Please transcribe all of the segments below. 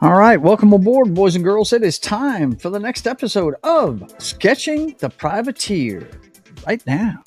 All right, welcome aboard, boys and girls. It is time for the next episode of Sketching the Privateer. Right now.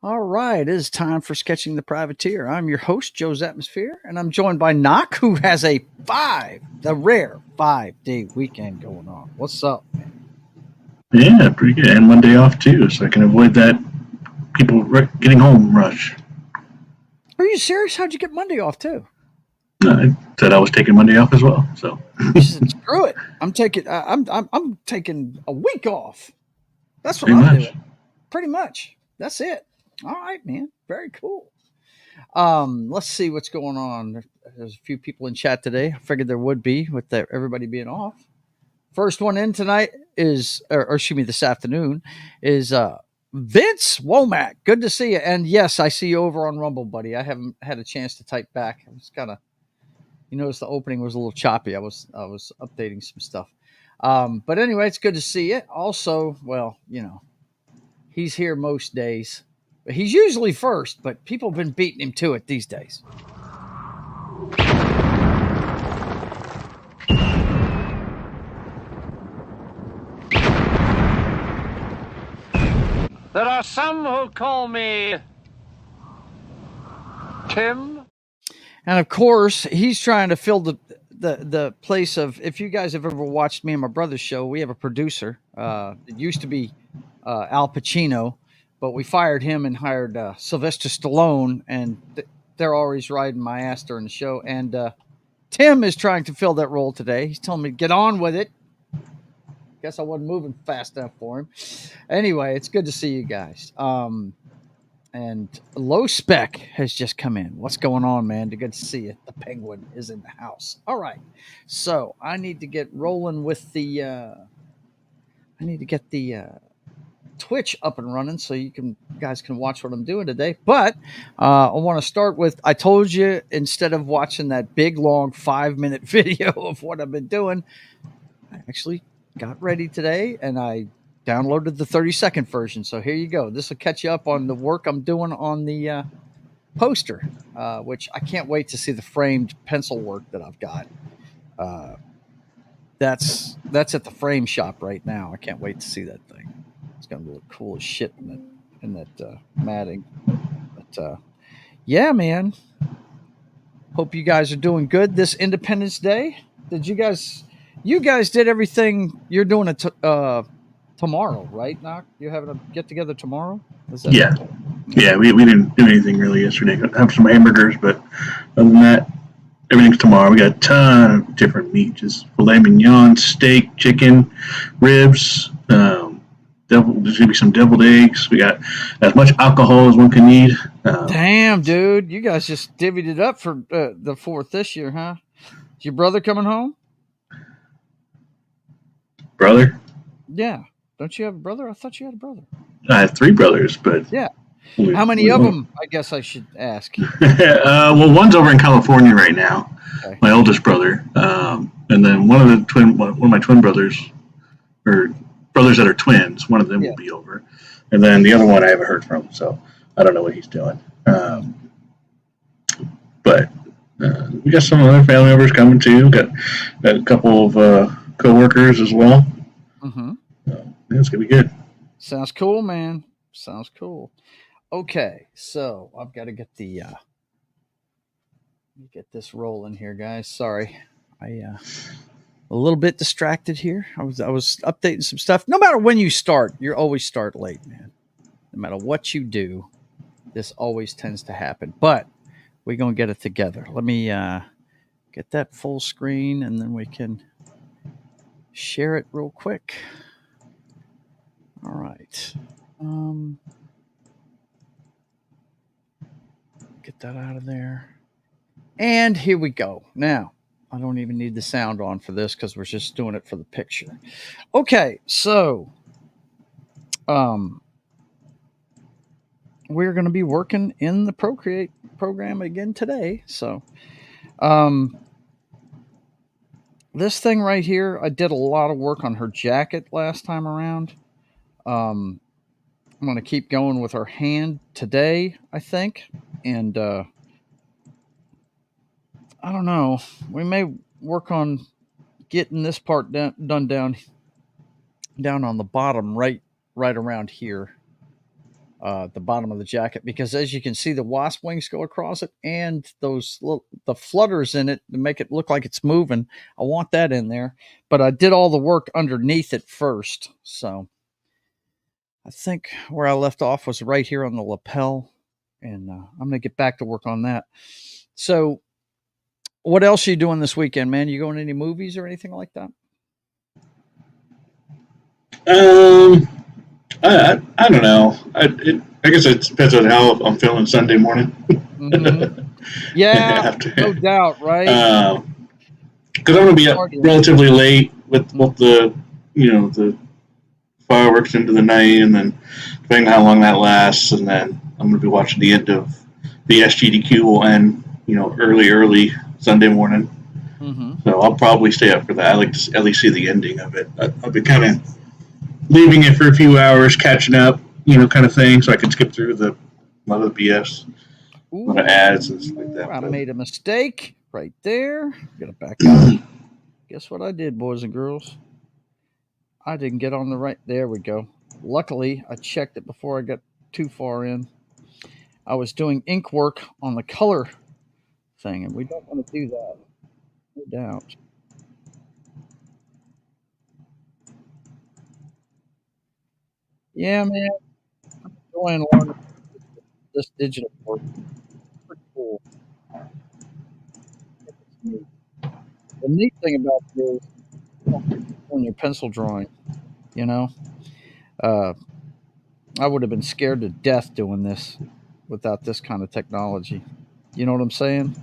All right, it is time for Sketching the Privateer. I'm your host, Joe's Atmosphere, and I'm joined by Knock, who has the rare 5-day weekend going on. What's up, man? Yeah, pretty good. And Monday off, too, so I can avoid that people getting home rush. Are you serious? How'd you get Monday off, too? I said I was taking Monday off as well, so. Screw it. I'm taking a week off. That's what I'm doing. Pretty much. That's it. All right, man. Very cool. Let's see what's going on. There's a few people in chat today. I figured there would be with everybody being off. First one in tonight is, or excuse me, this afternoon is Vince Womack. Good to see you. And yes, I see you over on Rumble, buddy. I haven't had a chance to type back. I was kind of, you notice the opening was a little choppy. I was updating some stuff. But anyway, it's good to see you. Also, well, you know, he's here most days. He's usually first, but people have been beating him to it these days. There are some who call me Tim. And of course, he's trying to fill the place of, if you guys have ever watched me and my brother's show, we have a producer. It used to be Al Pacino, but we fired him and hired Sylvester Stallone, and they're always riding my ass during the show. And Tim is trying to fill that role today. He's telling me to get on with it. Guess I wasn't moving fast enough for him. Anyway, it's good to see you guys. And Low Spec has just come in. What's going on, man? Good to see you. The Penguin is in the house. All right. So I need to get rolling with the Twitch up and running so you guys can watch what I'm doing today. But I want to start with, I told you, instead of watching that big long 5-minute video of what I've been doing, I actually got ready today and I downloaded the 30-second version. So here you go. This will catch you up on the work I'm doing on the poster, which I can't wait to see the framed pencil work that I've got. That's at the frame shop right now. I can't wait to see that thing. It's gonna look cool as shit in that matting. But yeah, man. Hope you guys are doing good this Independence Day. Did you guys did everything you're doing it tomorrow, right, Knock? You're having a get together tomorrow? Yeah. Yeah, we didn't do anything really yesterday. Have some hamburgers, but other than that, everything's tomorrow. We got a ton of different meat, just filet mignon, steak, chicken, ribs. There's gonna be some deviled eggs. We got as much alcohol as one can need. Damn, dude, you guys just divvied it up for the 4th this year, huh? Is your brother coming home? Brother? Yeah. Don't you have a brother? I thought you had a brother. I have 3 brothers, but yeah. How many of them? I guess I should ask. Well, one's over in California right now. Okay. My oldest brother, and then one of my twin brothers, or brothers that are twins. One of them will be over, and then the other one I haven't heard from, so I don't know what he's doing. But we got some other family members coming too. Got a couple of coworkers as well. Mm-hmm. So, it's gonna be good. Sounds cool, man. Sounds cool. Okay, so I've got to get get this rolling here, guys. Sorry, a little bit distracted here. I was updating some stuff. No matter when you start, you always start late, man. No matter what you do, this always tends to happen. But we're gonna get it together. Let me get that full screen, and then we can share it real quick. All right. Get that out of there. And here we go. Now, I don't even need the sound on for this because we're just doing it for the picture. Okay, so we're going to be working in the Procreate program again today. So this thing right here, I did a lot of work on her jacket last time around. I'm going to keep going with her hand today, I think. And I don't know. We may work on getting this part done down on the bottom, right around here, the bottom of the jacket, because as you can see, the wasp wings go across it, and the flutters in it to make it look like it's moving. I want that in there, but I did all the work underneath it first. So I think where I left off was right here on the lapel, and I'm going to get back to work on that. So what else are you doing this weekend, man? You going to any movies or anything like that? I don't know. I guess it depends on how I'm feeling Sunday morning. Mm-hmm. Yeah, no doubt, right? Because I'm going to be up relatively late with the the fireworks into the night, and then depending on how long that lasts, and then I'm going to be watching the end of the SGDQ will end, early Sunday morning. Mm-hmm. So I'll probably stay up for that. I like to at least see the ending of it. I'll be kind of leaving it for a few hours, catching up, kind of thing, so I can skip through a lot of the BS, a lot of ads and stuff like that. I made a mistake right there. Gotta back up. Guess what I did, boys and girls? I didn't get on the right. There we go. Luckily, I checked it before I got too far in. I was doing ink work on the color thing, and we don't want to do that. No doubt. Yeah, man. I'm enjoying learning this digital work. Pretty cool. The neat thing about it is when your pencil drawing, I would have been scared to death doing this without this kind of technology. You know what I'm saying?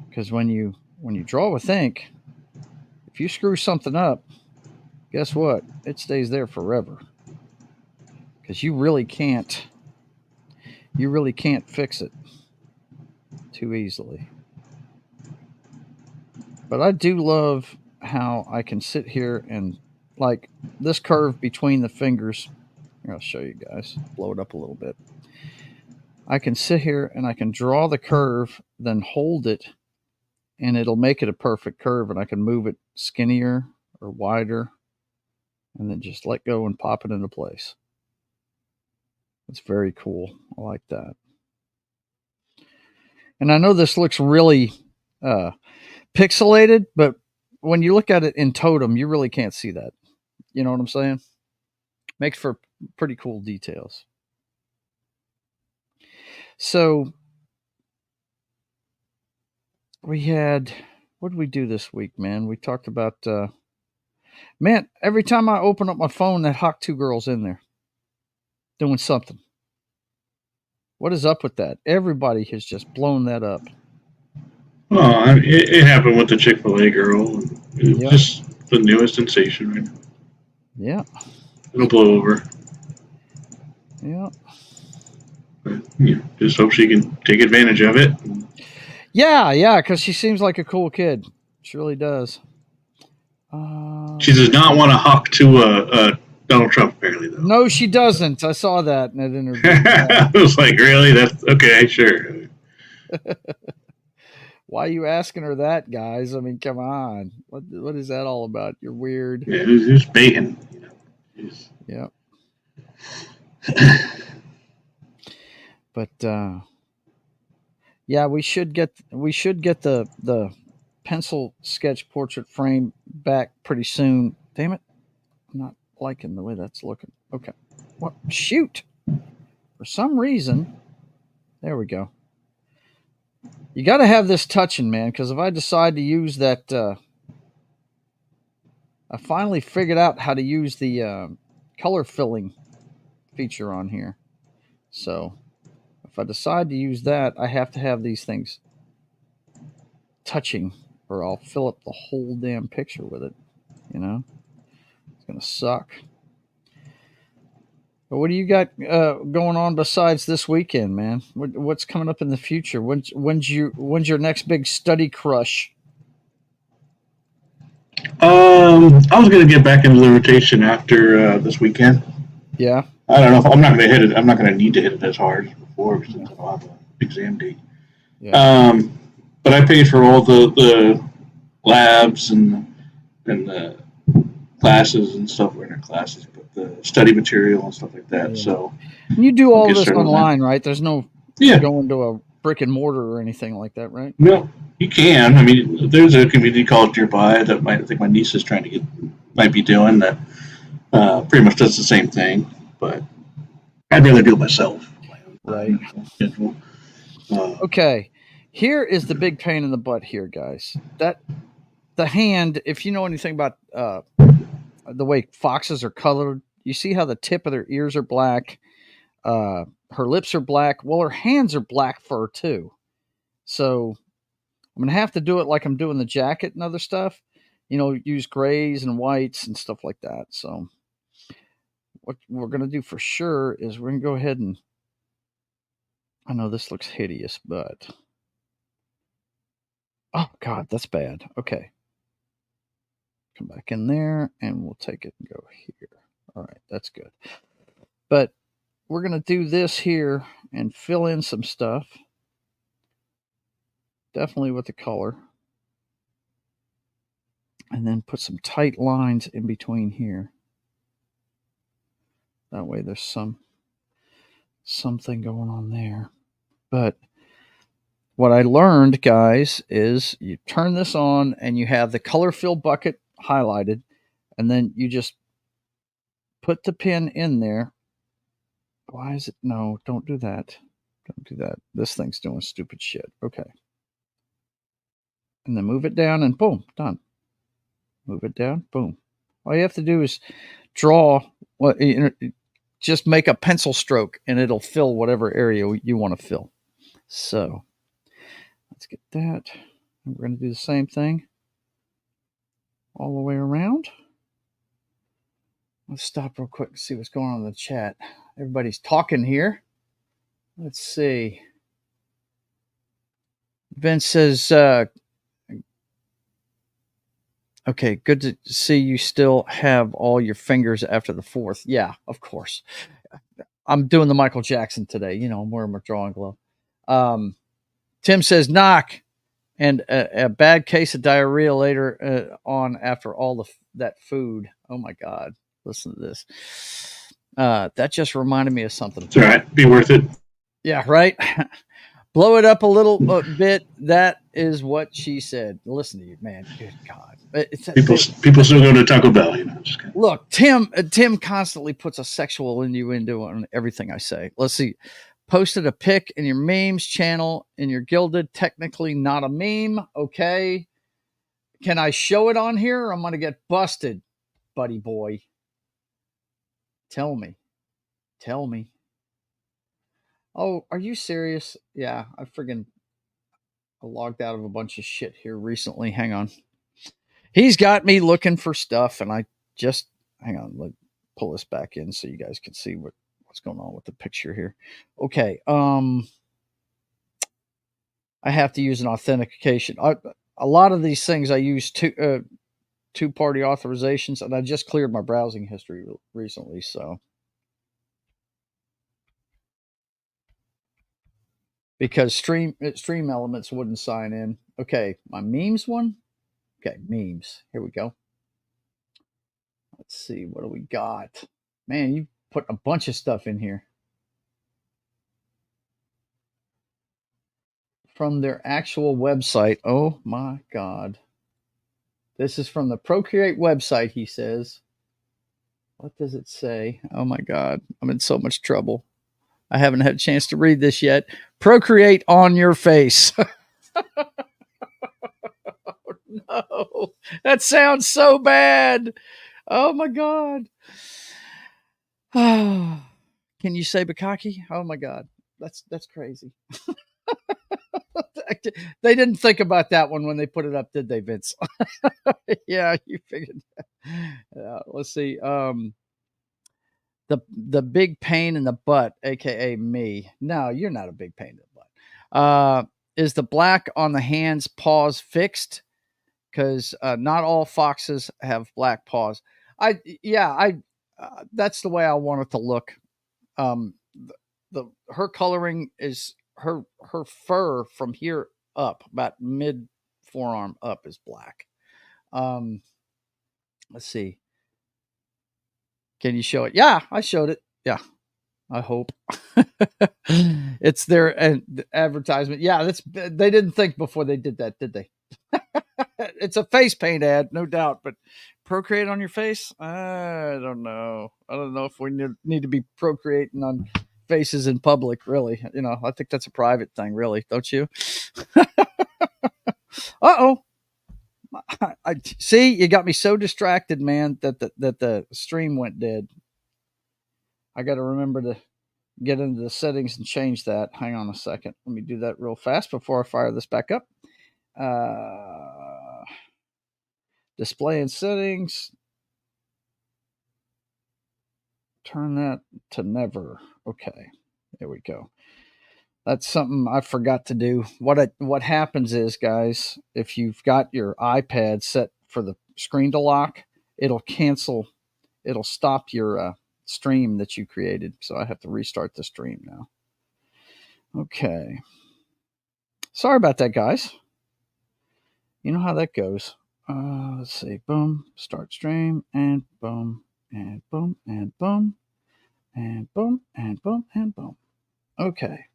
Because when you draw with ink, if you screw something up, guess what? It stays there forever. Because you really can't fix it too easily. But I do love how I can sit here and like this curve between the fingers. Here, I'll show you guys. Blow it up a little bit. I can sit here and I can draw the curve, then hold it, and it'll make it a perfect curve, and I can move it skinnier or wider, and then just let go and pop it into place. It's very cool. I like that. And I know this looks really pixelated, but when you look at it in totem, you really can't see that. You know what I'm saying? Makes for pretty cool details. So we had, what did we do this week, man? We talked about, man, every time I open up my phone, that Hawk 2 girl's in there doing something. What is up with that? Everybody has just blown that up. Oh, it happened with the Chick-fil-A girl. It's just the newest sensation right now. Yeah. It'll blow over. Yeah. But, just hope she can take advantage of it. Yeah, because she seems like a cool kid. She really does. She does not want to hawk to Donald Trump, apparently, though. No, she doesn't. I saw that in that interview. I was like, really? That's okay, sure. Why are you asking her that, guys? I mean, come on. What is that all about? You're weird. Yeah, who's baiting? Yeah. But yeah, we should get the pencil sketch portrait frame back pretty soon. Damn it. I'm not liking the way that's looking. Okay. What? Shoot. For some reason, there we go. You got to have this touching, man, because if I decide to use that, I finally figured out how to use the color filling feature on here. So if I decide to use that, I have to have these things touching, or I'll fill up the whole damn picture with it. It's gonna suck. But what do you got going on besides this weekend, man? What's coming up in the future? When's your next big study crush? I was gonna get back into the rotation after this weekend. Yeah. I don't know if I'm not gonna hit it. I'm not gonna need to hit it as hard as before since I'll have an exam date. Yeah. But I paid for all the labs and the classes and stuff, or not classes, but the study material and stuff like that. Yeah. So you do all this online, right? There's no going to a brick and mortar or anything like that, right? No, you can. I mean, there's a community college nearby that I think my niece is might be doing that. Pretty much does the same thing, but I'd rather do it myself. Right. Okay. Here is the big pain in the butt here, guys. That the hand, if you know anything about the way foxes are colored, you see how the tip of their ears are black, her lips are black. Well, her hands are black fur too. So I'm going to have to do it like I'm doing the jacket and other stuff, use grays and whites and stuff like that. So what we're going to do for sure is we're going to go ahead and, I know this looks hideous, but oh God, that's bad. Okay. Come back in there and we'll take it and go here. All right, that's good. But we're going to do this here and fill in some stuff. Definitely with the color. And then put some tight lines in between here. That way there's something going on there. But what I learned, guys, is you turn this on and you have the color fill bucket highlighted, and then you just put the pin in there. Why is it? No, don't do that. Don't do that. This thing's doing stupid shit. Okay. And then move it down and boom, done. Move it down, boom. All you have to do is draw, just make a pencil stroke and it'll fill whatever area you want to fill. So let's get that. And we're going to do the same thing all the way around. Let's stop real quick and see what's going on in the chat. Everybody's talking here. Let's see. Vince says, okay, good to see you still have all your fingers after the 4th. Yeah, of course. I'm doing the Michael Jackson today. I'm wearing my drawing glove. Tim says, knock. And a bad case of diarrhea later on after all that food. Oh, my God. Listen to this. That just reminded me of something. It's all right. Be worth it. Yeah, right? Blow it up a little bit. That is what she said. Listen to you, man. Good God. People still go to Taco Bell, Look, Tim constantly puts a sexual innuendo on everything I say. Let's see. Posted a pic in your memes channel in your Gilded. Technically not a meme. Okay. Can I show it on here? Or I'm going to get busted, buddy boy. Tell me. Tell me. Oh, are you serious? Yeah, I logged out of a bunch of shit here recently. Hang on. He's got me looking for stuff, and I just hang on. Let pull this back in so you guys can see what's going on with the picture here. Okay. I have to use an authentication. A lot of these things I use two-party authorizations, and I just cleared my browsing history recently, so because Stream Elements wouldn't sign in. Okay, my memes one. Okay, memes. Here we go. Let's see, what do we got? Man, you put a bunch of stuff in here from their actual website. Oh my God. This is from the Procreate website, he says. What does it say? Oh my God. I'm in so much trouble. I haven't had a chance to read this yet. Procreate on your face. No, that sounds so bad. Oh my God. Can you say Bukaki? Oh my God. That's crazy. They didn't think about that one when they put it up, did they, Vince? Yeah, you figured that. Let's see. The big pain in the butt, aka me. No, you're not a big pain in the butt. Is the black on the hands paws fixed? Because not all foxes have black paws. That's the way I want it to look. Her coloring is her fur from here up, about mid forearm up, is black. Let's see. Can you show it? Yeah, I showed it. Yeah, I hope. It's their advertisement. Yeah, they didn't think before they did that, did they? It's a face paint ad, no doubt, but Procreate on your face? I don't know. I don't know if we need to be procreating on faces in public, really. I think that's a private thing, really, don't you? Uh-oh. I see, you got me so distracted, man, that the stream went dead. I got to remember to get into the settings and change that. Hang on a second. Let me do that real fast before I fire this back up. Display and settings. Turn that to never. Okay, there we go. That's something I forgot to do. What happens is, guys, if you've got your iPad set for the screen to lock, it'll cancel. It'll stop your stream that you created. So I have to restart the stream now. Okay. Sorry about that, guys. You know how that goes. Let's see. Boom. Start stream. And boom. And boom. And boom. And boom. And boom. And boom. Okay.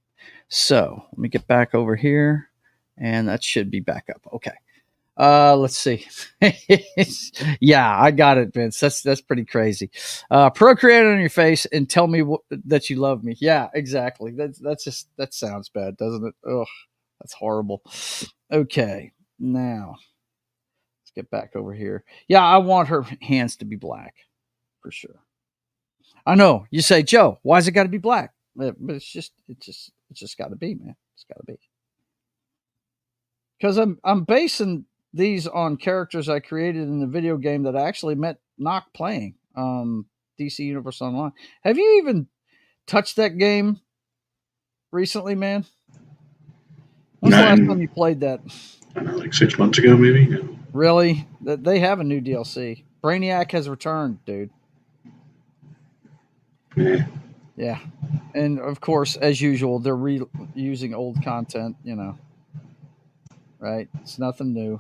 So let me get back over here. And that should be back up. Okay. Let's see. Yeah, I got it, Vince. That's pretty crazy. Procreate on your face and tell me that you love me. Yeah, exactly. That sounds bad, doesn't it? Ugh, that's horrible. Okay, now let's get back over here. Yeah, I want her hands to be black for sure. I know you say, Joe, why's it got to be black? But it's just got to be, man. It's got to be. Because I'm basing these on characters I created in the video game that I actually met Knock playing, DC Universe Online. Have you even touched that game recently, man? When's the last time you played that? I don't know, like 6 months ago, maybe. Yeah. Really? They have a new DLC. Brainiac has returned, dude. Yeah. And of course, as usual, they're reusing old content, right? It's nothing new.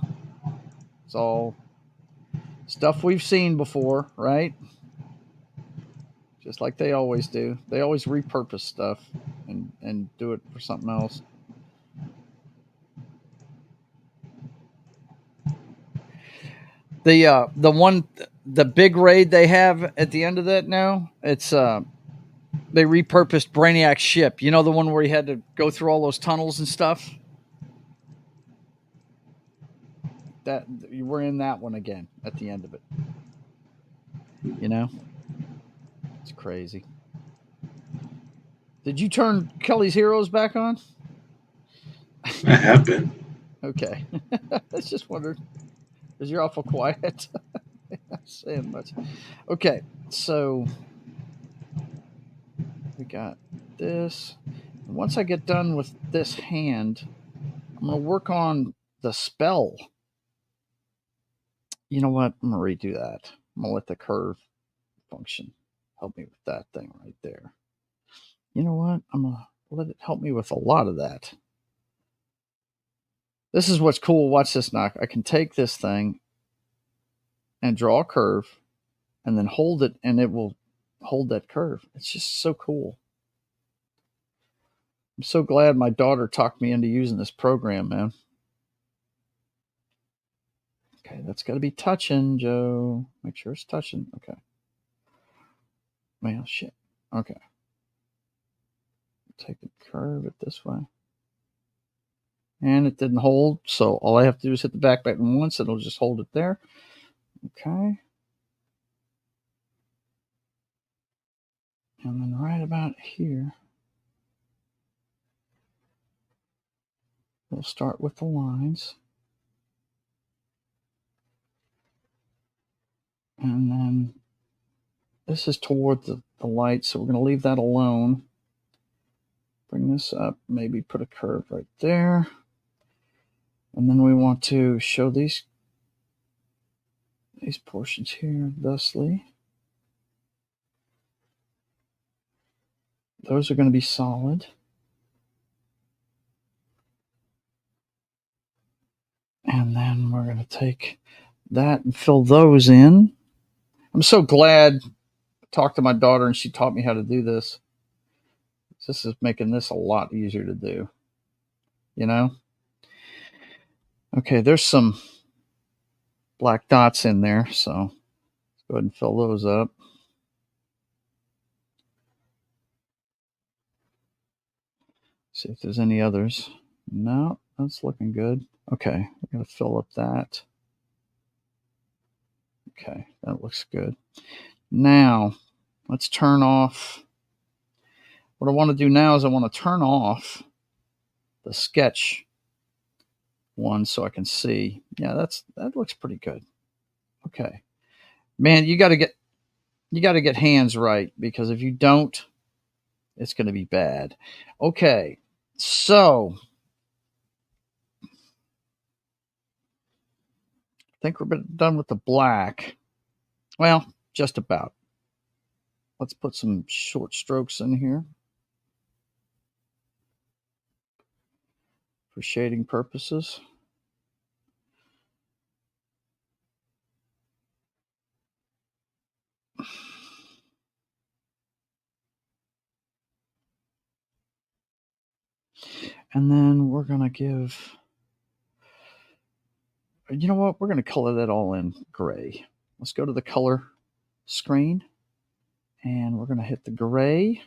It's all stuff we've seen before, right? Just like they always do. They always repurpose stuff and do it for something else. The big raid they have at the end of that now, it's they repurposed Brainiac's ship. You know, the one where he had to go through all those tunnels and stuff? That you were in that one again at the end of it. You know? It's crazy. Did you turn Kelly's Heroes back on? I have been. Okay. I was just wondering. Because you're awful quiet. Not saying much. Okay, so we got this. And once I get done with this hand, I'm going to work on the spell. You know what? I'm going to redo that. I'm going to let the curve function help me with that thing right there. You know what? I'm going to let it help me with a lot of that. This is what's cool. Watch this now. I can take this thing and draw a curve and then hold it, and it will hold that curve. It's just so cool. I'm so glad my daughter talked me into using this program, man. Okay, that's got to be touching, Joe. Make sure it's touching. Okay. Well, shit. Okay. Take it, curve it this way. And it didn't hold, so all I have to do is hit the back button once. It'll just hold it there. Okay. And then right about here, we'll start with the lines. And then this is toward the light, so we're going to leave that alone. Bring this up, maybe put a curve right there. And then we want to show these portions here thusly. Those are going to be solid. And then we're going to take that and fill those in. I'm so glad I talked to my daughter and she taught me how to do this. This is making this a lot easier to do. You know? Okay, there's some black dots in there, so let's go ahead and fill those up. See if there's any others. No, that's looking good. Okay, we're going to fill up that. Okay, that looks good. Now, let's turn off. What I want to do now is I want to turn off the sketch one so I can see. Yeah, that looks pretty good. Okay. Man, you got to get hands right, because if you don't, it's going to be bad. Okay. So, I think we're done with the black. Well, just about. Let's put some short strokes in here for shading purposes. And then we're going to give, you know what? We're going to color that all in gray. Let's go to the color screen, and we're going to hit the gray.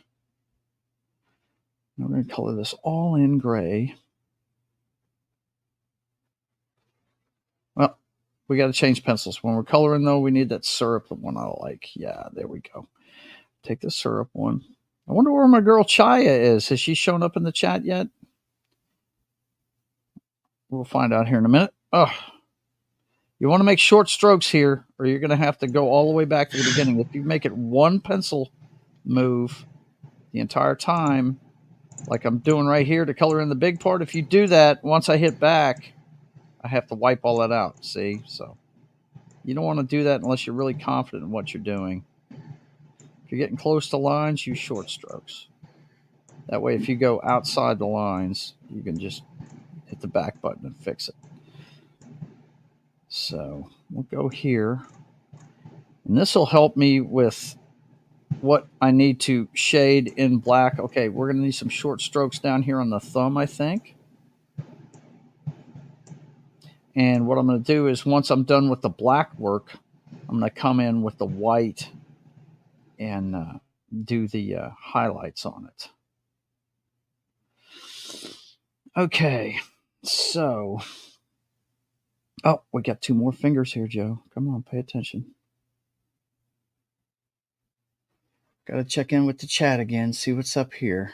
And we're going to color this all in gray. Well, we got to change pencils. When we're coloring, though, we need that syrup one I like. Yeah, there we go. Take the syrup one. I wonder where my girl Chaya is. Has she shown up in the chat yet? We'll find out here in a minute. Oh, you want to make short strokes here, or you're going to have to go all the way back to the beginning. If you make it one pencil move the entire time, like I'm doing right here to color in the big part, if you do that, once I hit back, I have to wipe all that out. See? So you don't want to do that unless you're really confident in what you're doing. If you're getting close to lines, use short strokes. That way, if you go outside the lines, you can just hit the back button and fix it. So we'll go here. And this will help me with what I need to shade in black. Okay, we're going to need some short strokes down here on the thumb, I think. And what I'm going to do is, once I'm done with the black work, I'm going to come in with the white and do the highlights on it. Okay, so we got 2 more fingers here, Joe. Come on, pay attention. Got to check in with the chat again, see what's up here.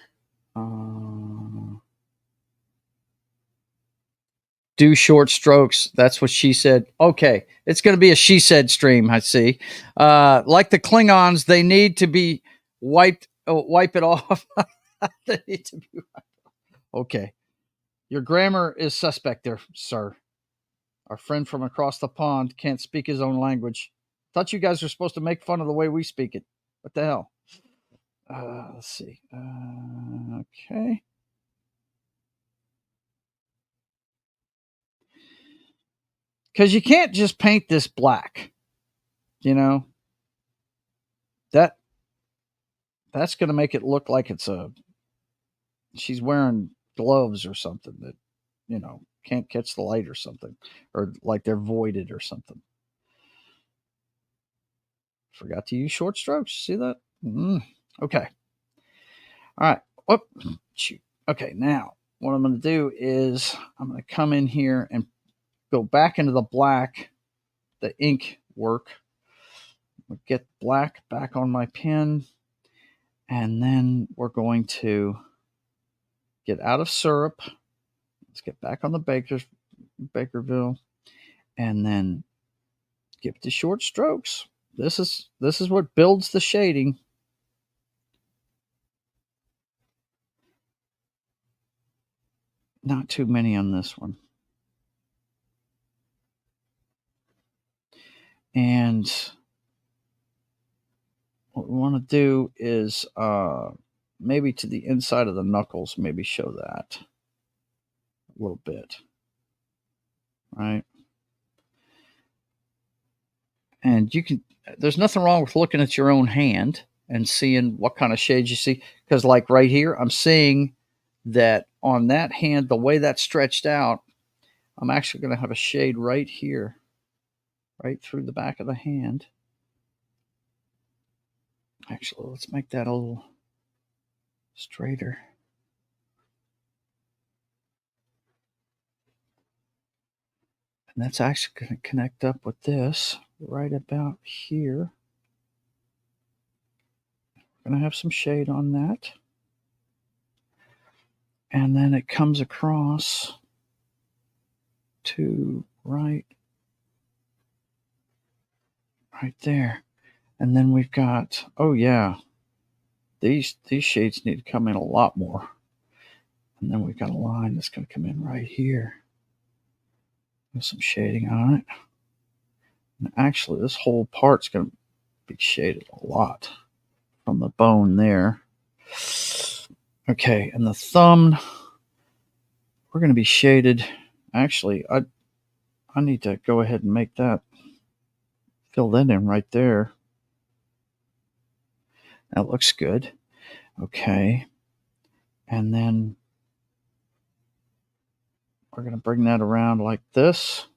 Do short strokes. That's what she said. Okay, it's going to be a she said stream. I see. Like the Klingons, they need to be wiped. Wipe it off. They need to be. Okay, your grammar is suspect there, sir. Our friend from across the pond can't speak his own language. Thought you guys were supposed to make fun of the way we speak it. What the hell? Let's see. Okay. Because you can't just paint this black. You know, that's going to make it look like she's wearing gloves or something that, can't catch the light or something, or like they're voided or something. Forgot to use short strokes. See that? Okay. All right. Whoop. Shoot. Okay. Now what I'm going to do is I'm going to come in here and go back into the black, the ink work. Get black back on my pen. And then we're going to get out of syrup. Let's get back on the Bakerville, and then give it the short strokes. This is what builds the shading. Not too many on this one. And what we want to do is maybe to the inside of the knuckles, maybe show that a little bit. Right? And there's nothing wrong with looking at your own hand and seeing what kind of shades you see. Because like right here, I'm seeing that on that hand, the way that's stretched out, I'm actually going to have a shade right here, right through the back of the hand. Actually, let's make that a little straighter. And that's actually going to connect up with this right about here. We're going to have some shade on that. And then it comes across to right there. And then we've got, these shades need to come in a lot more. And then we've got a line that's going to come in right here with some shading on it. And actually, this whole part's going to be shaded a lot from the bone there. Okay, and the thumb, we're going to be shaded. Actually, I need to go ahead and make that, fill that in right there. That looks good. Okay. And then we're going to bring that around like this.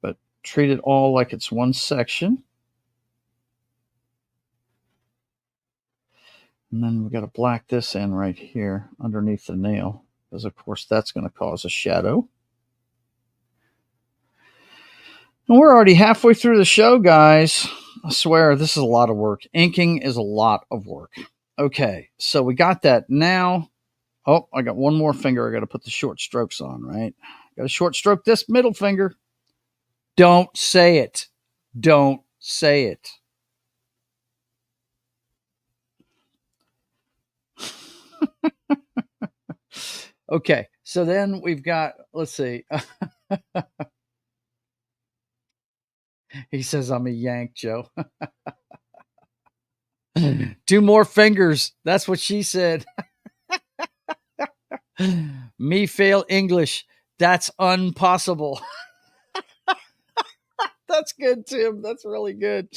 But treat it all like it's one section. And then we've got to black this in right here underneath the nail. Because, of course, that's going to cause a shadow. And we're already halfway through the show, guys. I swear, this is a lot of work. Inking is a lot of work. Okay, so we got that. Now, I got one more finger I got to put the short strokes on, right? Got to short stroke this middle finger. Don't say it. Don't say it. Okay, so then we've got, let's see. He says I'm a Yank, Joe. 2 more fingers. That's what she said. Me fail English. That's impossible. That's good, Tim. That's really good.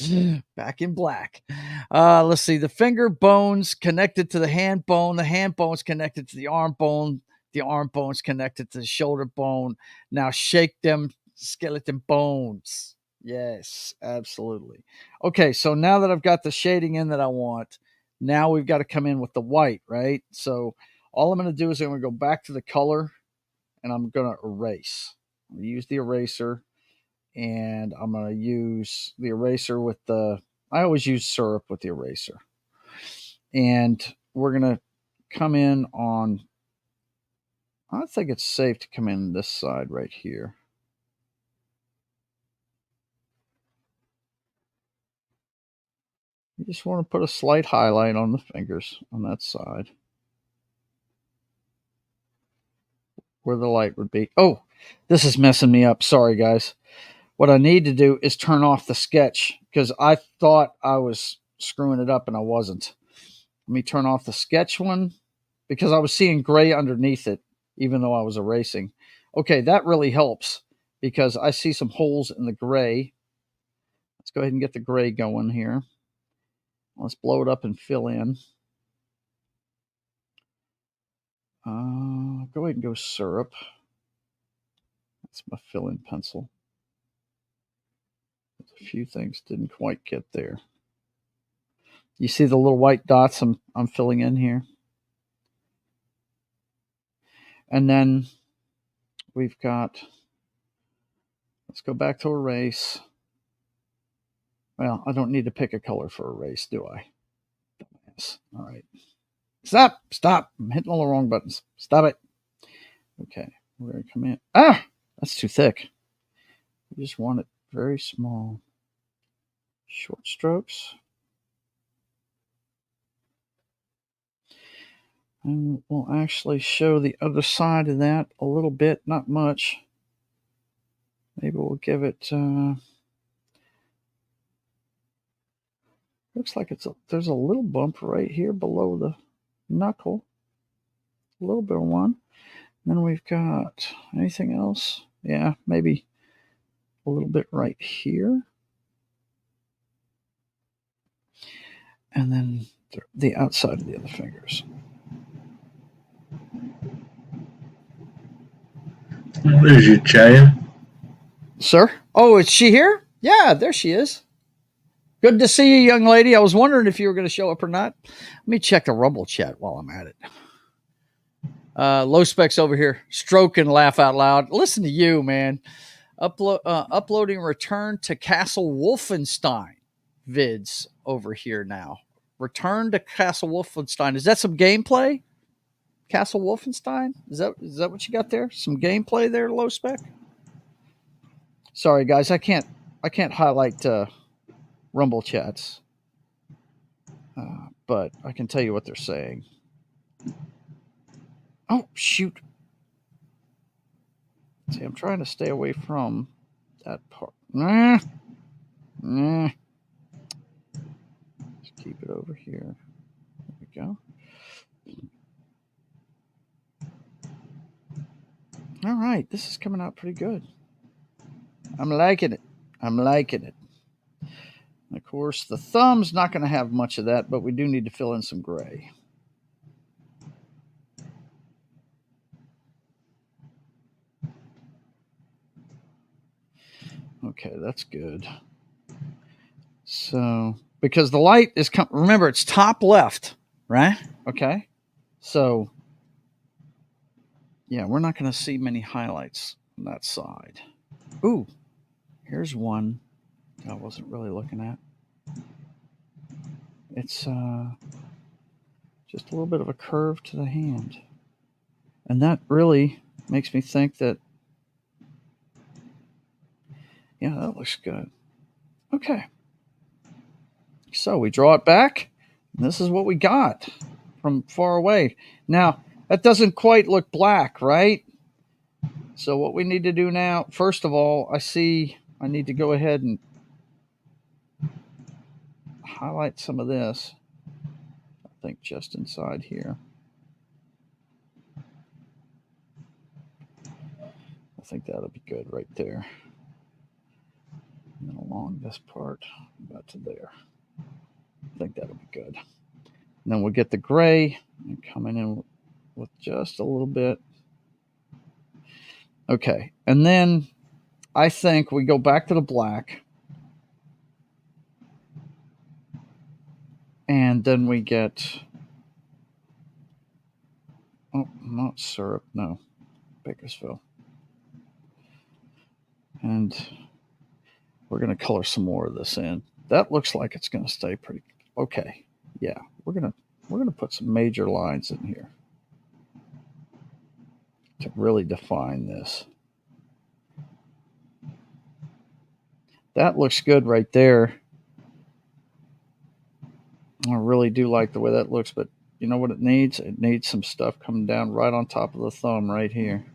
Back in black. Let's see. The finger bones connected to the hand bone. The hand bone's connected to the arm bone. The arm bone's connected to the shoulder bone. Now shake them skeleton bones. Yes, absolutely. Okay, so now that I've got the shading in that I want, now we've got to come in with the white, right? So all I'm going to do is I'm going to go back to the color and I'm going to erase. I'm going to use the eraser and I'm going to use the eraser with the, I always use syrup with the eraser. And we're going to come in on, I think it's safe to come in this side right here. You just want to put a slight highlight on the fingers on that side where the light would be. Oh, this is messing me up. Sorry, guys. What I need to do is turn off the sketch because I thought I was screwing it up and I wasn't. Let me turn off the sketch one because I was seeing gray underneath it, even though I was erasing. Okay, that really helps because I see some holes in the gray. Let's go ahead and get the gray going here. Let's blow it up and fill in. Go ahead and go syrup. That's my fill-in pencil. There's a few things didn't quite get there. You see the little white dots I'm filling in here? And then we've got, let's go back to erase. Well, I don't need to pick a color for erase, do I? Yes. All right. Stop. I'm hitting all the wrong buttons. Stop it. Okay, we're going to come in. Ah, that's too thick. We just want it very small. Short strokes. And we'll actually show the other side of that a little bit, not much. Maybe we'll give it, looks like there's a little bump right here below the knuckle. A little bit of one. And then we've got anything else? Yeah, maybe a little bit right here. And then the outside of the other fingers. There's your Chaya. Sir? Oh, is she here? Yeah, there she is. Good to see you, young lady. I was wondering if you were going to show up or not. Let me check the Rumble chat while I'm at it. Low Specs over here. Stroke and laugh out loud. Listen to you, man. Uploading Return to Castle Wolfenstein vids over here now. Return to Castle Wolfenstein. Is that some gameplay? Castle Wolfenstein? Is that what you got there? Some gameplay there, Low Spec? Sorry, guys. I can't highlight Rumble chats. But I can tell you what they're saying. Oh, shoot. See, I'm trying to stay away from that part. Just keep it over here. There we go. All right, this is coming out pretty good. I'm liking it. And of course, the thumb's not going to have much of that, but we do need to fill in some gray. Okay, that's good. So, because the light is, remember, it's top left, right? Okay. So, yeah, we're not going to see many highlights on that side. Ooh, here's one I wasn't really looking at. It's just a little bit of a curve to the hand. And that really makes me think that, yeah, that looks good. Okay. So we draw it back. And this is what we got from far away. Now, that doesn't quite look black, right? So what we need to do now, first of all, I see I need to go ahead and highlight some of this. I think just inside here. I think that'll be good right there. And then along this part, about to there. I think that'll be good. And then we'll get the gray and coming in with just a little bit. Okay. And then I think we go back to the black And then we get, oh, not syrup, no, Bakersfield. And we're going to color some more of this in. That looks like it's going to stay pretty okay. Yeah, we're going to put some major lines in here to really define this. That looks good right there. I really do like the way that looks, but you know what it needs? It needs some stuff coming down right on top of the thumb right here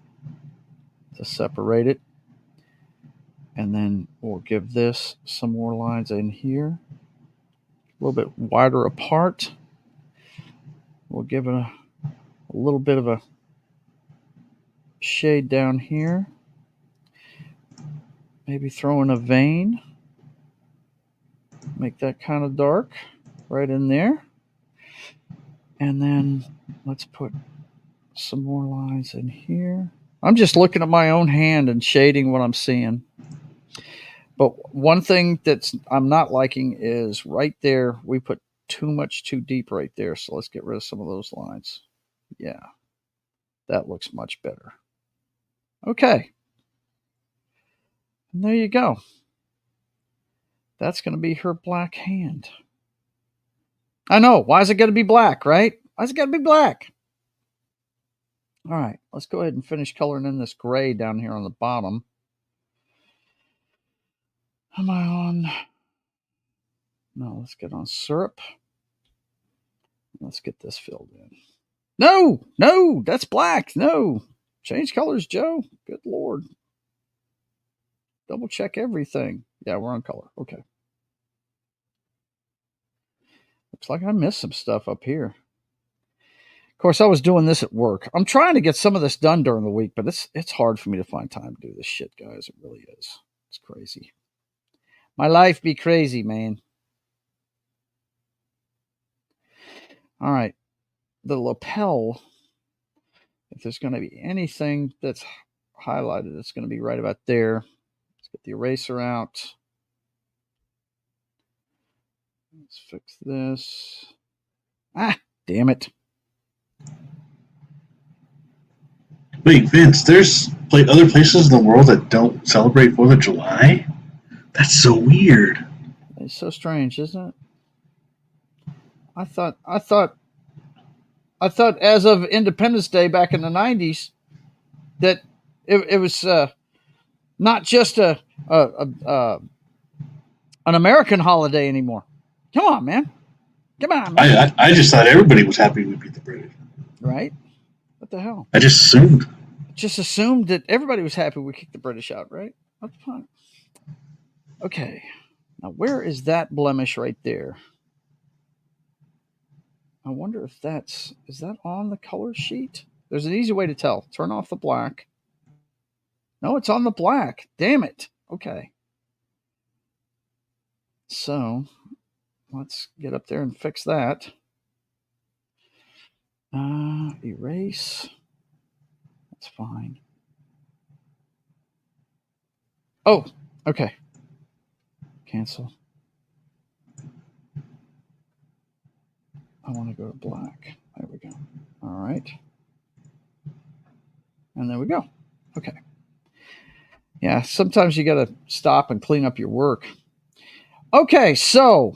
to separate it. And then we'll give this some more lines in here, a little bit wider apart. We'll give it a little bit of a shade down here. Maybe throw in a vein. Make that kind of dark right in there. And then let's put some more lines in here. I'm just looking at my own hand and shading what I'm seeing. But one thing I'm not liking is right there, we put too deep right there. So let's get rid of some of those lines. Yeah, that looks much better. Okay. And there you go. That's going to be her black hand. I know. Why is it going to be black, right? Why is it got to be black? All right. Let's go ahead and finish coloring in this gray down here on the bottom. Am I on? No, let's get on syrup. Let's get this filled in. No, that's black. No. Change colors, Joe. Good Lord. Double check everything. Yeah, we're on color. Okay. Looks like I missed some stuff up here. Of course, I was doing this at work. I'm trying to get some of this done during the week, but it's hard for me to find time to do this shit, guys. It really is. It's crazy. My life be crazy, man. All right. The lapel, if there's going to be anything that's highlighted, it's going to be right about there. Let's get the eraser out. Let's fix this. Ah, damn it. Wait, Vince, there's other places in the world that don't celebrate 4th of July? That's so weird. It's so strange, isn't it? I thought as of Independence Day back in the 90s that it was not just an American holiday anymore. Come on, man. I just thought everybody was happy we beat the British. Right? What the hell? I just assumed that everybody was happy we kicked the British out, right? What's the point? Okay. Now, where is that blemish right there? I wonder if is that on the color sheet? There's an easy way to tell. Turn off the black. No, it's on the black. Damn it. Okay. So let's get up there and fix that. Erase. That's fine. Oh, okay. Cancel. I want to go to black. There we go. All right. And there we go. Okay. Yeah, sometimes you got to stop and clean up your work. Okay, so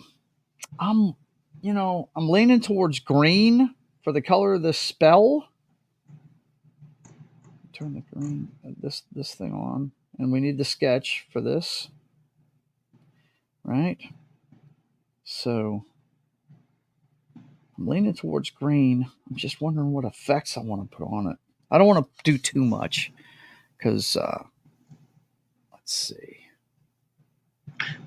I'm leaning towards green for the color of this spell. Turn the green, this thing on. And we need the sketch for this. Right? So I'm leaning towards green. I'm just wondering what effects I want to put on it. I don't want to do too much because, let's see.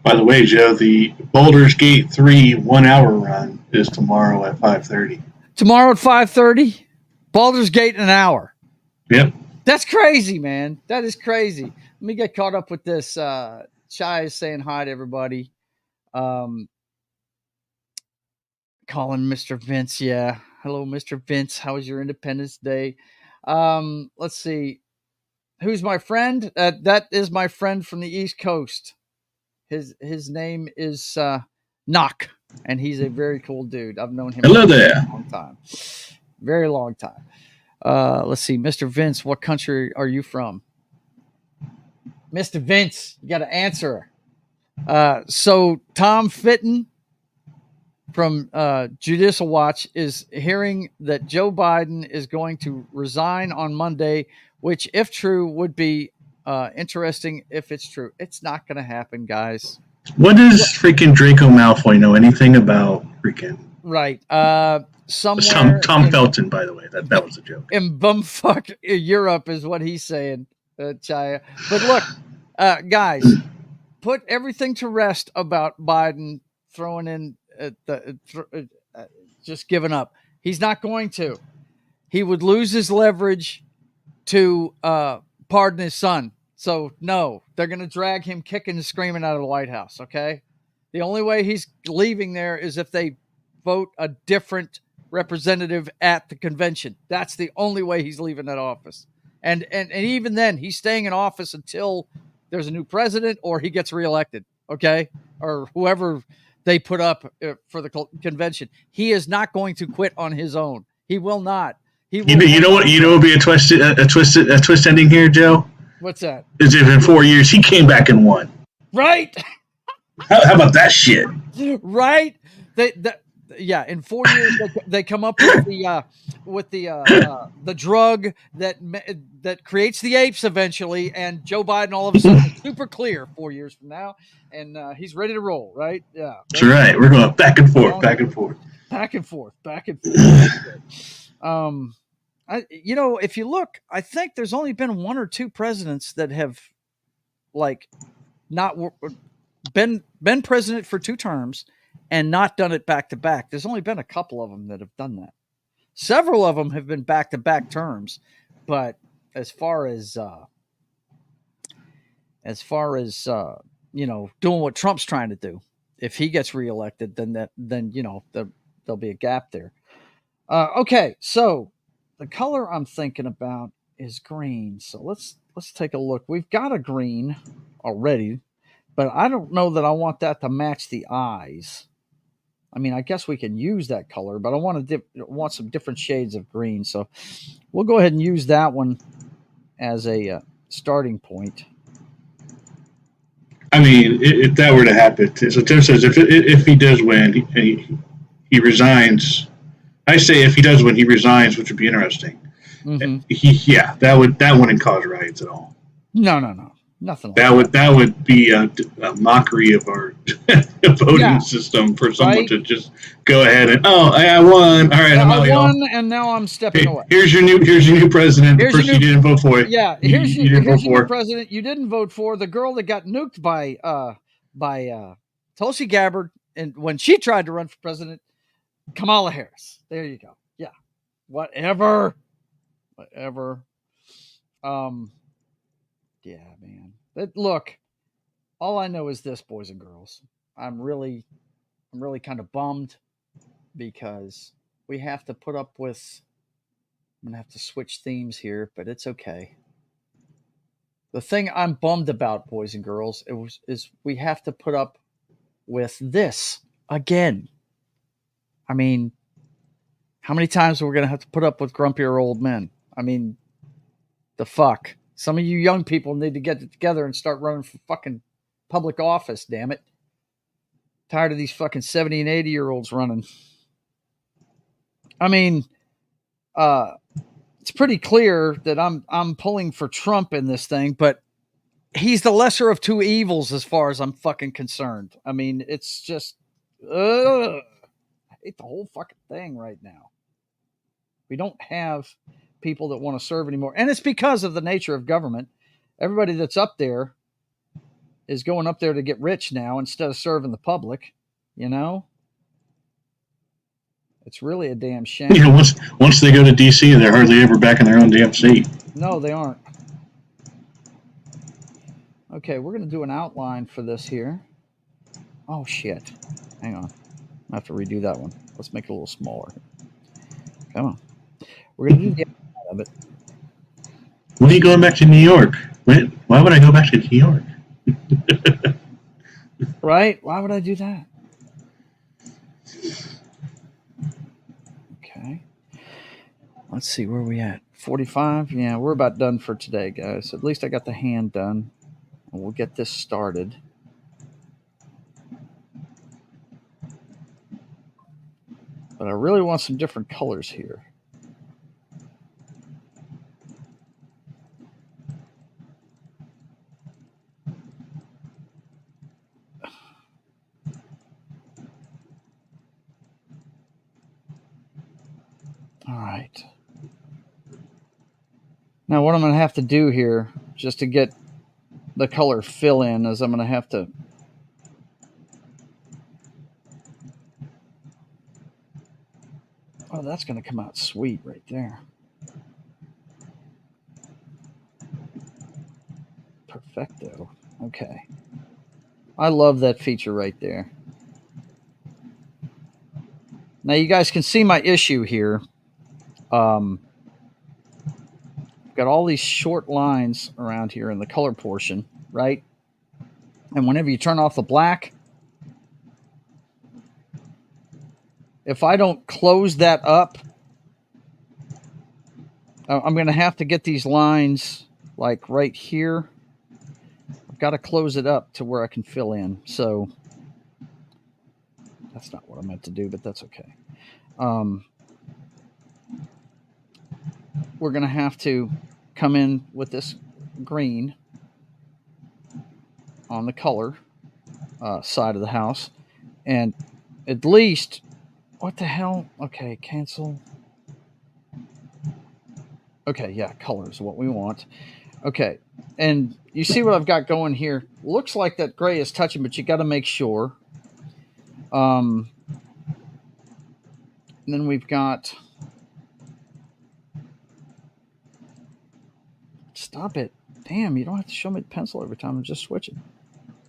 By the way, Joe, the Baldur's Gate 3 1 hour run is tomorrow at 5:30. Tomorrow at 5:30? Baldur's Gate in an hour. Yep. That's crazy, man. That is crazy. Let me get caught up with this. Chai is saying hi to everybody. Calling Mr. Vince. Yeah. Hello, Mr. Vince. How was your Independence Day? Let's see. Who's my friend? That is my friend from the East Coast. His name is Knock. and he's a very cool dude. I've known him Hello for there. a long time, very long time. Let's see, Mr. Vince, what country are you from? Mr. Vince, you got to answer. So Tom Fitton from Judicial Watch is hearing that Joe Biden is going to resign on Monday, which, if true, would be interesting if it's true. It's not going to happen, guys. What does freaking Draco Malfoy know anything about freaking? Right. Somewhere. Tom Felton, by the way. That was a joke. In bumfuck Europe is what he's saying, Chaya. But look, guys, put everything to rest about Biden throwing in just giving up. He's not going to. He would lose his leverage to pardon his son. So, no, they're going to drag him kicking and screaming out of the White House, okay? The only way he's leaving there is if they vote a different representative at the convention. That's the only way he's leaving that office. And even then, he's staying in office until there's a new president or he gets reelected, okay? Or whoever they put up for the convention. He is not going to quit on his own. He will not. You know what would be a twist ending here, Joe? What's that? Is if in 4 years he came back and won. Right. How about that shit? Right. In 4 years they come up with the drug that creates the apes eventually, and Joe Biden all of a sudden is super clear 4 years from now, and he's ready to roll. Right. Yeah. That's right. We're going back and forth, back and forth, back and forth, back and forth. If you look, I think there's only been one or two presidents that have, not been president for 2 terms and not done it back to back. There's only been a couple of them that have done that. Several of them have been back to back terms, but as far as doing what Trump's trying to do, if he gets reelected, then there'll be a gap there. Okay, so the color I'm thinking about is green. So let's take a look. We've got a green already, but I don't know that I want that to match the eyes. I mean, I guess we can use that color, but I want some different shades of green. So we'll go ahead and use that one as a starting point. I mean, if that were to happen, so Tim says if he does win, he resigns. I say if he does win, he resigns, which would be interesting. Mm-hmm. That wouldn't cause riots at all. No, nothing. That would be a mockery of our voting system for someone to just go ahead and I won. All right, I'm out. I won, and now I'm stepping away. Here's your new president. The person you didn't vote for. Yeah, here's your new president you didn't vote for. The girl that got nuked by Tulsi Gabbard, and when she tried to run for president, Kamala Harris. There you go. Yeah. Whatever. Yeah, man. Look, all I know is this, boys and girls. I'm really kind of bummed because we have to put up with. I'm gonna have to switch themes here, but it's okay. The thing I'm bummed about, boys and girls, is we have to put up with this again. I mean, how many times are we going to have to put up with grumpier old men? I mean, the fuck. Some of you young people need to get it together and start running for fucking public office, damn it. Tired of these fucking 70 and 80-year-olds running. I mean, it's pretty clear that I'm pulling for Trump in this thing, but he's the lesser of two evils as far as I'm fucking concerned. I mean, it's just... I hate the whole fucking thing right now. We don't have people that want to serve anymore. And it's because of the nature of government. Everybody that's up there is going up there to get rich now instead of serving the public, you know? It's really a damn shame. You know, once they go to D.C., they're hardly ever back in their own damn seat. No, they aren't. Okay, we're going to do an outline for this here. Oh, shit. Hang on. I have to redo that one. Let's make it a little smaller. Come on. We're going to do the outline of it. When are you going back to New York? Why would I go back to New York? Right? Why would I do that? Okay. Let's see, where are we at? 45? Yeah, we're about done for today, guys. At least I got the hand done. And we'll get this started. But I really want some different colors here. All right. Now what I'm going to have to do here, just to get the color fill in, is I'm going to have to oh, that's going to come out sweet right there. Perfecto. Okay. I love that feature right there. Now you guys can see my issue here. Got all these short lines around here in the color portion, right? And whenever you turn off the black, if I don't close that up, I'm going to have to get these lines like right here. I've got to close it up to where I can fill in. So that's not what I meant to do, but that's okay. We're going to have to come in with this green on the color side of the house. And at least, what the hell? Okay, cancel. Okay, yeah, color is what we want. Okay, and you see what I've got going here? Looks like that gray is touching, but you got to make sure. And then we've got... Stop it. Damn, you don't have to show me the pencil every time. I'm just switching.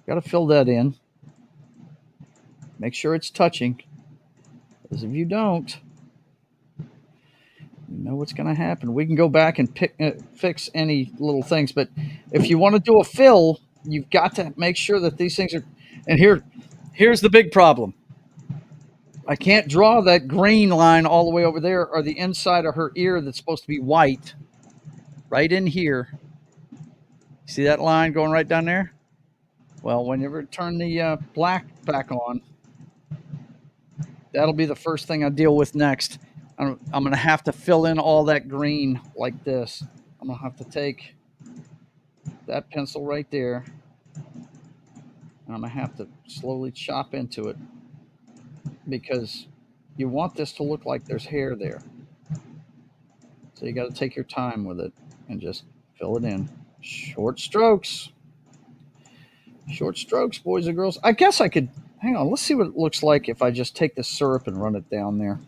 Got to fill that in. Make sure it's touching. Because if you don't, you know what's going to happen. We can go back and fix any little things. But if you want to do a fill, you've got to make sure that these things are... And here's the big problem. I can't draw that green line all the way over there or the inside of her ear that's supposed to be white. Right in here. See that line going right down there? Well, whenever I turn the black back on, that'll be the first thing I deal with next. I'm going to have to fill in all that green like this. I'm going to have to take that pencil right there, and I'm going to have to slowly chop into it because you want this to look like there's hair there. So you got to take your time with it and just fill it in. Short strokes. Short strokes, boys and girls. I guess I could... Hang on, let's see what it looks like if I just take the syrup and run it down there.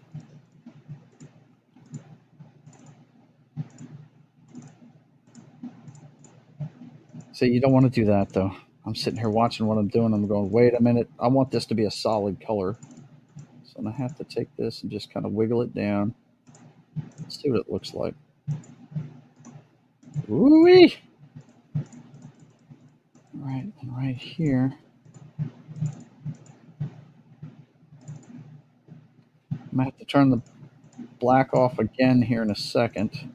See, you don't want to do that, though. I'm sitting here watching what I'm doing. I'm going, wait a minute. I want this to be a solid color. So I'm going to have to take this and just kind of wiggle it down. Let's see what it looks like. Ooh-wee! All right, and right here. I'm going to have to turn the black off again here in a second.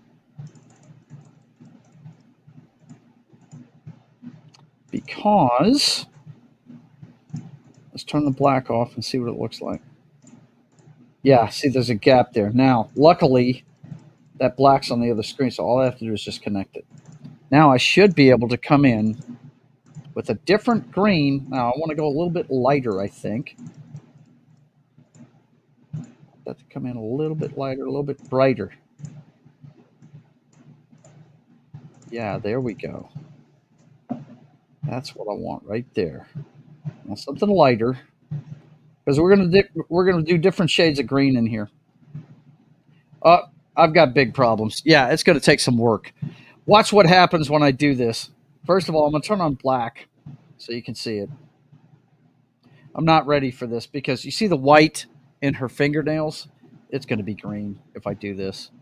Because... Let's turn the black off and see what it looks like. Yeah, see, there's a gap there. Now, luckily, that black's on the other screen, so all I have to do is just connect it. Now I should be able to come in with a different green. Now, I want to go a little bit lighter, I think. That to come in a little bit lighter, a little bit brighter. Yeah, there we go. That's what I want right there. Now, something lighter, because we're gonna do different shades of green in here. I've got big problems. Yeah, it's going to take some work. Watch what happens when I do this. First of all, I'm going to turn on black so you can see it. I'm not ready for this because you see the white in her fingernails? It's going to be green if I do this.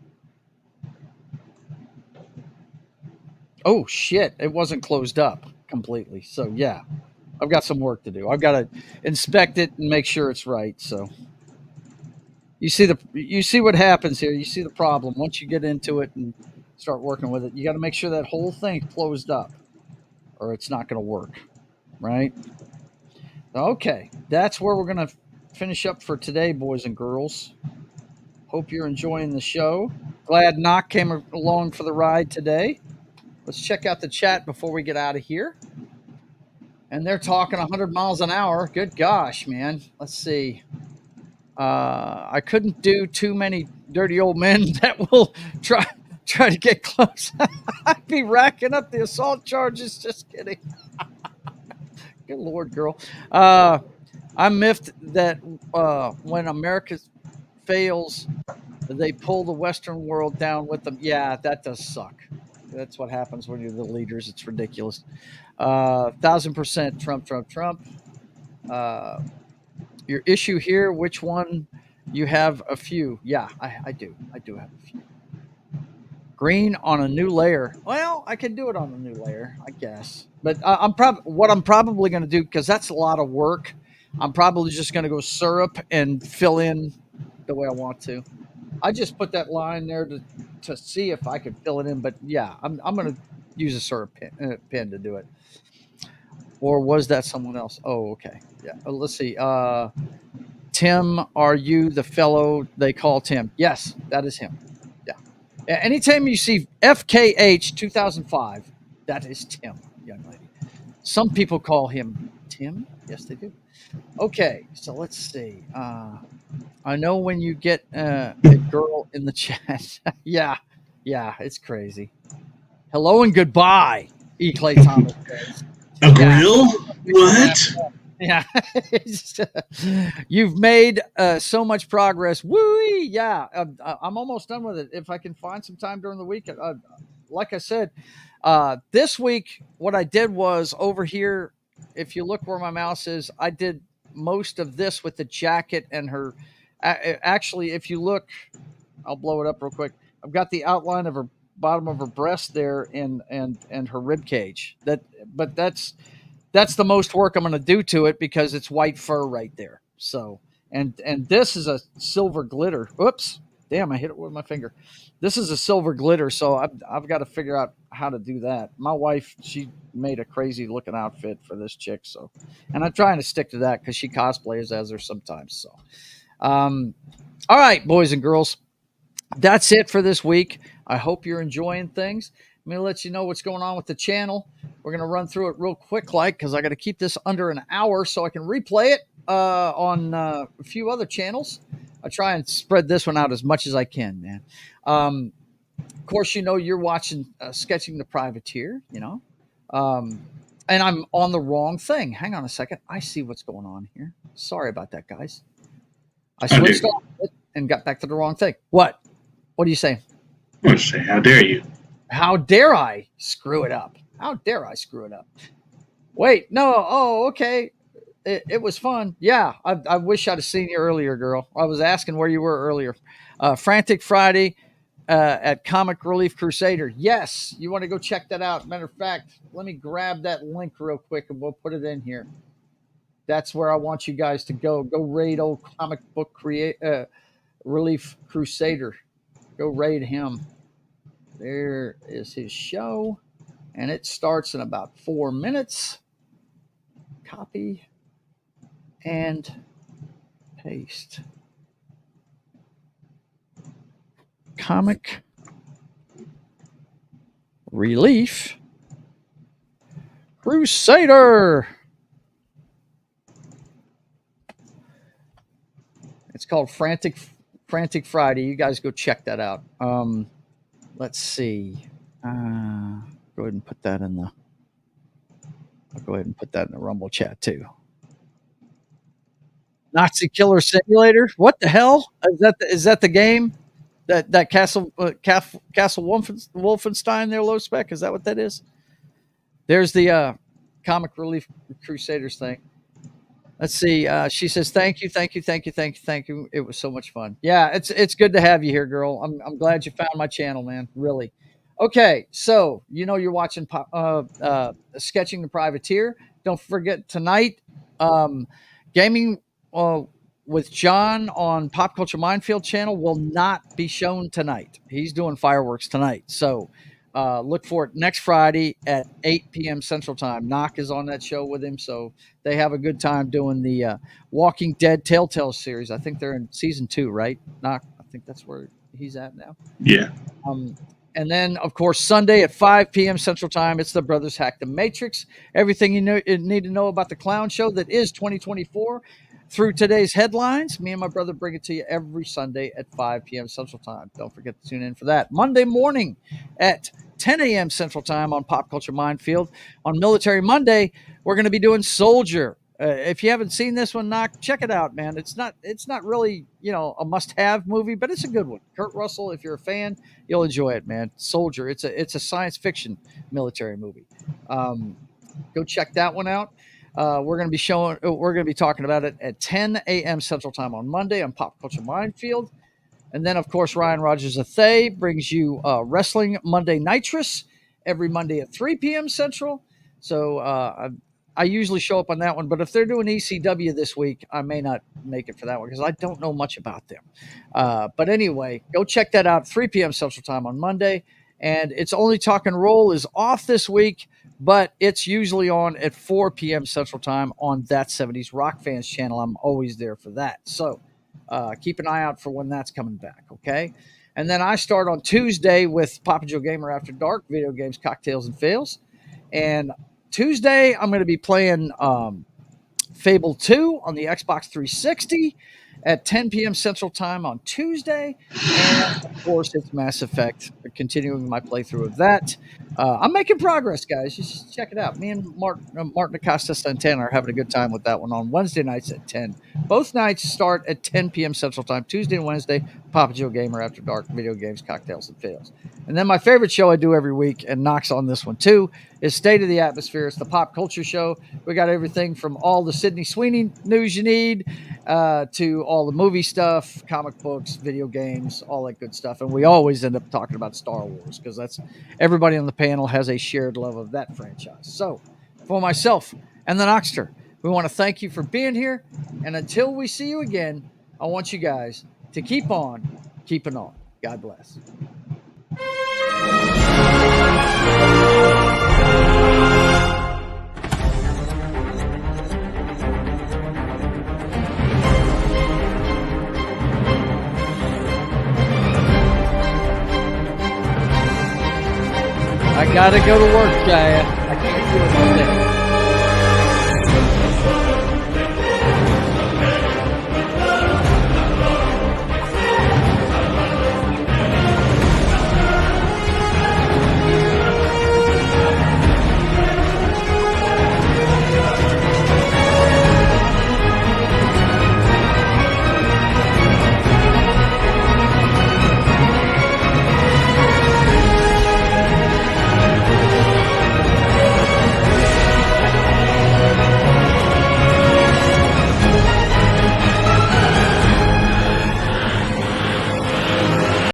Oh, shit. It wasn't closed up completely. So, yeah, I've got some work to do. I've got to inspect it and make sure it's right. So, You see what happens here. You see the problem once you get into it and start working with it. You got to make sure that whole thing's closed up, or it's not going to work, right? Okay, that's where we're going to finish up for today, boys and girls. Hope you're enjoying the show. Glad Knock came along for the ride today. Let's check out the chat before we get out of here. And they're talking 100 miles an hour. Good gosh, man. Let's see. I couldn't do too many dirty old men that will try to get close. I'd be racking up the assault charges. Just kidding. Good Lord, girl. I'm miffed that when America fails, they pull the Western world down with them. Yeah, that does suck. That's what happens when you're the leaders. It's ridiculous. 1,000% Trump, Trump, Trump. Your issue here, which one? You have a few. Yeah, I do. I do have a few. Green on a new layer. Well, I can do it on a new layer, I guess. But what I'm probably going to do, because that's a lot of work, I'm probably just going to go syrup and fill in the way I want to. I just put that line there to see if I could fill it in. But yeah, I'm going to use a syrup pen to do it. Or was that someone else? Oh, okay. Yeah. Let's see. Tim, are you the fellow they call Tim? Yes, that is him. Yeah. Anytime you see FKH 2005, that is Tim, young lady. Some people call him Tim. Yes, they do. Okay, so let's see. I know when you get a girl in the chat. Yeah, it's crazy. Hello and goodbye, E. Clay Thomas says. A grill? What? Yeah. You've made so much progress. Woo! Yeah, I'm almost done with it. If I can find some time during the week, like I said, this week, what I did was over here, if you look where my mouse is, I did most of this with the jacket and her. Actually, if you look, I'll blow it up real quick. I've got the outline of her bottom of her breast there and her rib cage. But that's the most work I'm going to do to it because it's white fur right there. So and this is a silver glitter. Oops, damn! I hit it with my finger. This is a silver glitter, so I've got to figure out how to do that. My wife, she made a crazy looking outfit for this chick, so, and I'm trying to stick to that because she cosplays as her sometimes. So, all right, boys and girls, that's it for this week. I hope you're enjoying things. Let me let you know what's going on with the channel. We're going to run through it real quick, because I got to keep this under an hour so I can replay it on a few other channels. I try and spread this one out as much as I can, man. Of course, you're watching Sketching the Privateer, and I'm on the wrong thing. Hang on a second. I see what's going on here. Sorry about that, guys. I switched off it and got back to the wrong thing. What? What are you saying? I was saying, how dare you? How dare I screw it up? How dare I screw it up? Wait, no. Oh, okay. It was fun. Yeah, I wish I'd have seen you earlier, girl. I was asking where you were earlier. Frantic Friday at Comic Relief Crusader. Yes, you want to go check that out. Matter of fact, let me grab that link real quick and we'll put it in here. That's where I want you guys to go. Go raid old Comic Book Relief Crusader. Go raid him. There is his show, and it starts in about 4 minutes. Copy and paste. Comic Relief Crusader. It's called Frantic Friday. You guys go check that out. Let's see. Go ahead and put that in the. I'll go ahead and put that in the Rumble chat too. Nazi Killer Simulator. What the hell is that? The game that Castle Wolfenstein there, low spec. Is that what that is? There's the Comic Relief Crusaders thing. Let's see. She says, "Thank you. It was so much fun. Yeah, it's good to have you here, girl. I'm glad you found my channel, man. Really. Okay, so you're watching Sketching the Privateer. Don't forget tonight, gaming with John on Pop Culture Minefield channel will not be shown tonight. He's doing fireworks tonight. So look for it next Friday at 8 p.m. Central Time. Knock is on that show with him. So they have a good time doing the Walking Dead Telltale series. I think they're in season 2, right? Knock. I think that's where he's at now. Yeah. And then, of course, Sunday at 5 p.m. Central Time, it's the Brothers Hack the Matrix. Everything you need to know about the clown show that is 2024 through today's headlines. Me and my brother bring it to you every Sunday at 5 p.m. Central Time. Don't forget to tune in for that. Monday morning at 10 a.m. Central Time on Pop Culture Minefield. On Military Monday, we're going to be doing Soldier. If you haven't seen this one, Knock, check it out, man. It's not really, a must-have movie, but it's a good one. Kurt Russell, if you're a fan, you'll enjoy it, man. Soldier, it's a science fiction military movie. Go check that one out. We're going to be talking about it at 10 a.m. Central Time on Monday on Pop Culture Minefield. And then, of course, Ryan Rogers of Thay brings you Wrestling Monday Nitrous every Monday at 3 p.m. Central. So I usually show up on that one, but if they're doing ECW this week, I may not make it for that one because I don't know much about them. But anyway, go check that out, 3 p.m. Central Time on Monday. And It's Only Talk and Roll is off this week, but it's usually on at 4 p.m. Central Time on That 70s Rock Fans channel. I'm always there for that. So keep an eye out for when that's coming back, okay? And then I start on Tuesday with Papa Joe Gamer After Dark, video games, cocktails, and fails. And Tuesday, I'm going to be playing Fable 2 on the Xbox 360 at 10 p.m. Central Time on Tuesday. And, of course, it's Mass Effect, continuing my playthrough of that. I'm making progress, guys. Just check it out. Me and Martin Acosta Santana are having a good time with that one on Wednesday nights at 10. Both nights start at 10 p.m. Central Time, Tuesday and Wednesday. Papa Joe Gamer After Dark, video games, cocktails, and fails. And then my favorite show I do every week, and Knox on this one too, is State of the Atmosphere. It's the pop culture show. We got everything from all the Sydney Sweeney news you need to all the movie stuff, comic books, video games, all that good stuff. And we always end up talking about Star Wars because that's everybody on the panel has a shared love of that franchise. So for myself and the Knoxter, we want to thank you for being here. And until we see you again, I want you guys to keep on keeping on. God bless. I gotta go to work, Jaya. I can't do it.